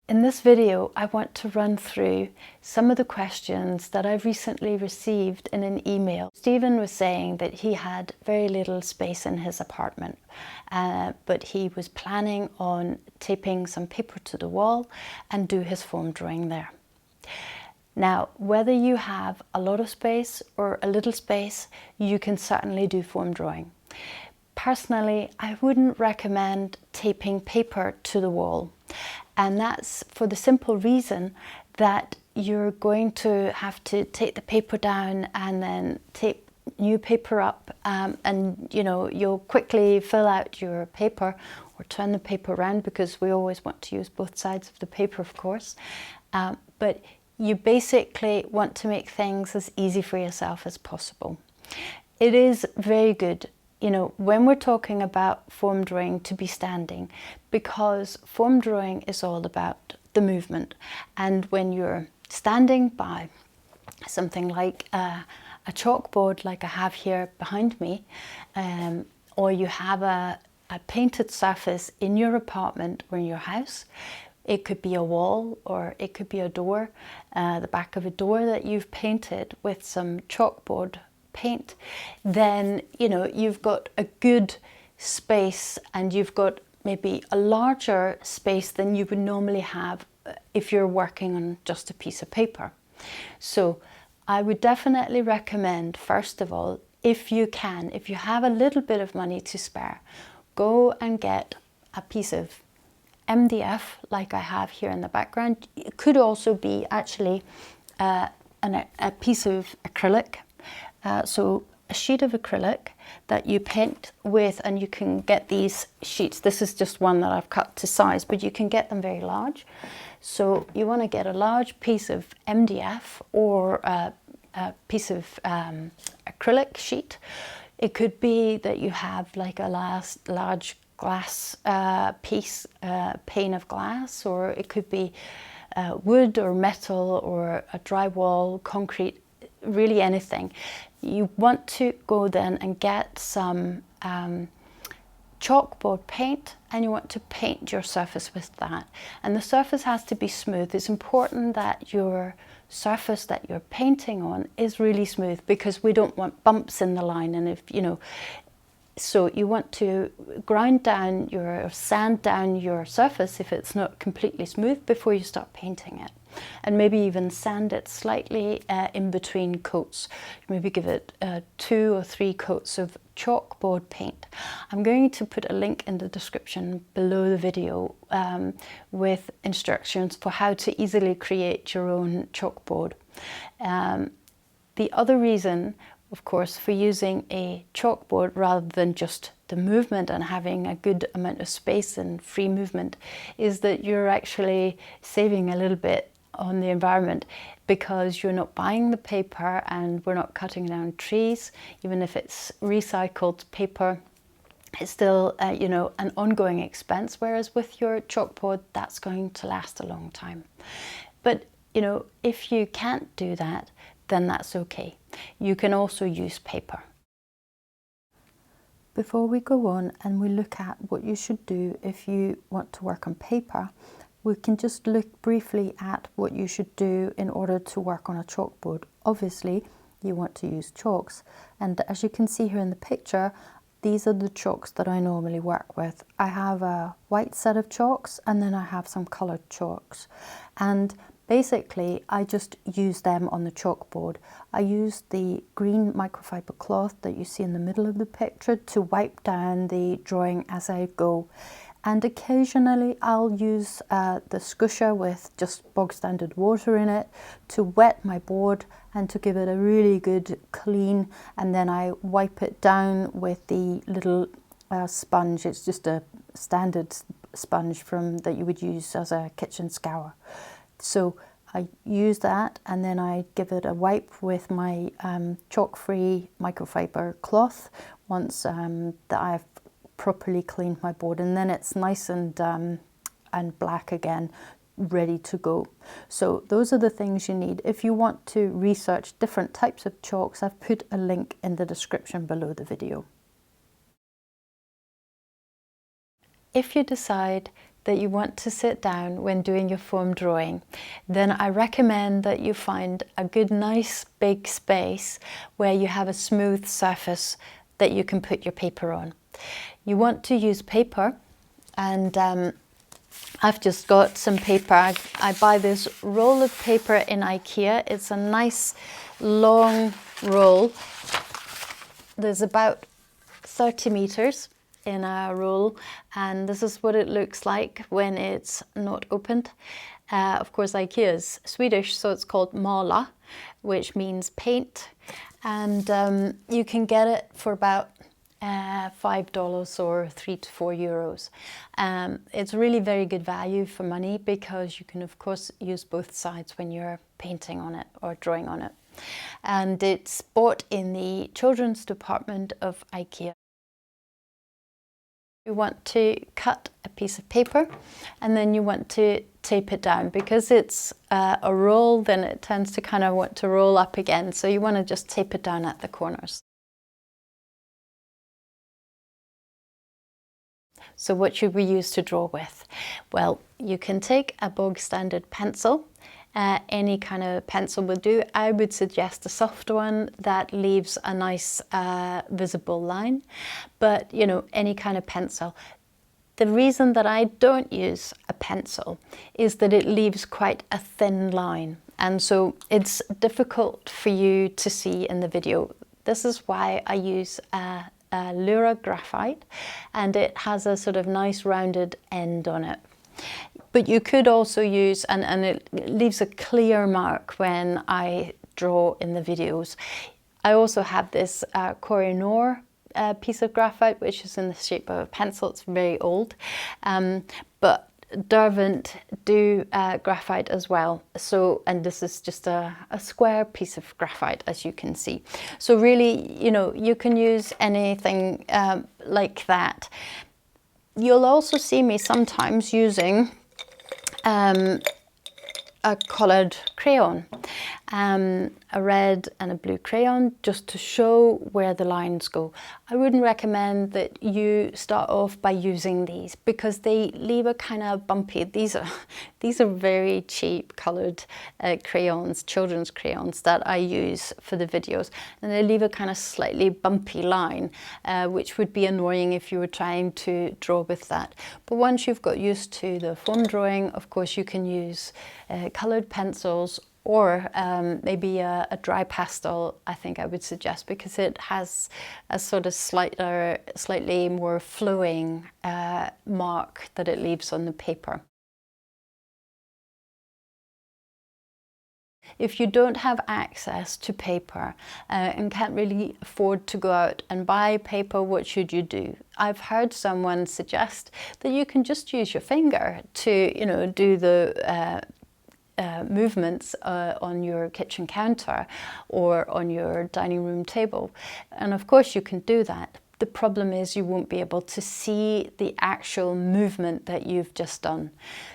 In this video, I want to run through some of the questions that I've recently received in an email. Stephen was saying that he had very little space in his apartment, but he was planning on taping some paper to the wall and do his foam drawing there. Now, whether you have a lot of space or a little space, you can certainly do foam drawing. Personally, I wouldn't recommend taping paper to the wall. And that's for the simple reason that you're going to have to take the paper down and then tape new paper up, and you'll quickly fill out your paper or turn the paper around, because we always want to use both sides of the paper, of course. But you basically want to make things as easy for yourself as possible. It is very good, when we're talking about foam drawing, to be standing, because foam drawing is all about the movement. And when you're standing by something like a chalkboard, like I have here behind me, or you have a painted surface in your apartment or in your house, it could be a wall or it could be a door, the back of a door that you've painted with some chalkboard paint, then you've got a good space, and you've got maybe a larger space than you would normally have if you're working on just a piece of paper. So I would definitely recommend, first of all, if you have a little bit of money to spare, go and get a piece of MDF like I have here in the background. It could also be actually a piece of acrylic. So a sheet of acrylic that you paint with, and you can get these sheets. This is just one that I've cut to size, but you can get them very large. So you want to get a large piece of MDF or a piece of acrylic sheet. It could be that you have like a large glass pane of glass, or it could be wood or metal or a drywall, concrete, really anything. You want to go then and get some chalkboard paint, and you want to paint your surface with that. And the surface has to be smooth. It's important that your surface that you're painting on is really smooth, because we don't want bumps in the line. And so you want to grind down or sand down your surface if it's not completely smooth before you start painting it. And maybe even sand it slightly in between coats. Maybe give it 2 or 3 coats of chalkboard paint. I'm going to put a link in the description below the video with instructions for how to easily create your own chalkboard. The other reason, of course, for using a chalkboard rather than just the movement and having a good amount of space and free movement is that you're actually saving a little bit on the environment, because you're not buying the paper and we're not cutting down trees. Even if it's recycled paper, it's still an ongoing expense, whereas with your chalkboard, that's going to last a long time. But if you can't do that, then that's okay. You can also use paper. Before we go on and we look at what you should do if you want to work on paper, we can just look briefly at what you should do in order to work on a chalkboard. Obviously, you want to use chalks. And as you can see here in the picture, these are the chalks that I normally work with. I have a white set of chalks, and then I have some coloured chalks. And basically, I just use them on the chalkboard. I use the green microfiber cloth that you see in the middle of the picture to wipe down the drawing as I go. And occasionally I'll use the scoosher with just bog standard water in it to wet my board and to give it a really good clean, and then I wipe it down with the little sponge. It's just a standard sponge that you would use as a kitchen scour. So I use that, and then I give it a wipe with my chalk-free microfiber cloth once that I've properly cleaned my board, and then it's nice and black again, ready to go. So those are the things you need. If you want to research different types of chalks, I've put a link in the description below the video. If you decide that you want to sit down when doing your foam drawing, then I recommend that you find a good, nice, big space where you have a smooth surface that you can put your paper on. You want to use paper, and I've just got some paper. I buy this roll of paper in IKEA. It's a nice long roll. There's about 30 meters in a roll, and this is what it looks like when it's not opened. Of course, IKEA is Swedish, so it's called måla, which means paint, and you can get it for about $5 or €3 to €4. It's really very good value for money because you can of course use both sides when you're painting on it or drawing on it. And it's bought in the children's department of IKEA. You want to cut a piece of paper and then you want to tape it down. Because it's a roll, then it tends to kind of want to roll up again, so you want to just tape it down at the corners. So what should we use to draw with? Well, you can take a bog standard pencil. Any kind of pencil would do. I would suggest a soft one that leaves a nice visible line, but you know, any kind of pencil. The reason that I don't use a pencil is that it leaves quite a thin line, and so it's difficult for you to see in the video. This is why I use Lyra Graphite, and it has a sort of nice rounded end on it. But you could also use, and it leaves a clear mark when I draw in the videos. I also have this Koh-i-Noor piece of graphite, which is in the shape of a pencil. It's very old, but Derwent do graphite as well. So, and this is just a square piece of graphite, as you can see. So really, you know, you can use anything like that. You'll also see me sometimes using a coloured crayon, a red and a blue crayon, just to show where the lines go. I wouldn't recommend that you start off by using these because they leave a kind of bumpy. These are very cheap coloured crayons, children's crayons that I use for the videos, and they leave a kind of slightly bumpy line, which would be annoying if you were trying to draw with that. But once you've got used to the foam drawing, of course you can use coloured pencils, or maybe a dry pastel, I think I would suggest, because it has a sort of slightly more flowing mark that it leaves on the paper. If you don't have access to paper and can't really afford to go out and buy paper, what should you do? I've heard someone suggest that you can just use your finger to, you know, do the movements on your kitchen counter or on your dining room table. And of course you can do that. The problem is you won't be able to see the actual movement that you've just done.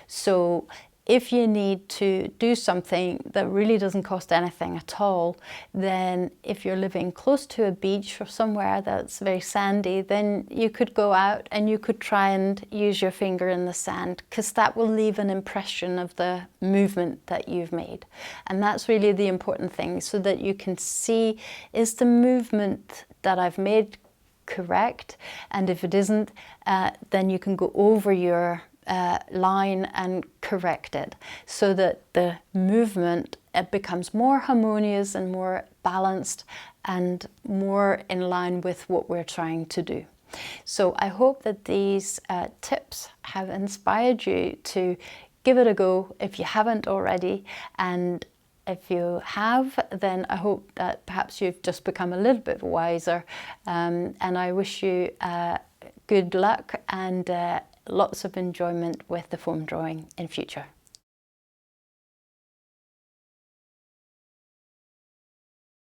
So if you need to do something that really doesn't cost anything at all, then if you're living close to a beach or somewhere that's very sandy, then you could go out and you could try and use your finger in the sand, because that will leave an impression of the movement that you've made. And that's really the important thing, so that you can see, is the movement that I've made correct? And if it isn't, then you can go over your line and correct it, so that the movement becomes more harmonious and more balanced and more in line with what we're trying to do. So I hope that these tips have inspired you to give it a go if you haven't already, and if you have, then I hope that perhaps you've just become a little bit wiser, and I wish you good luck and lots of enjoyment with the foam drawing in future.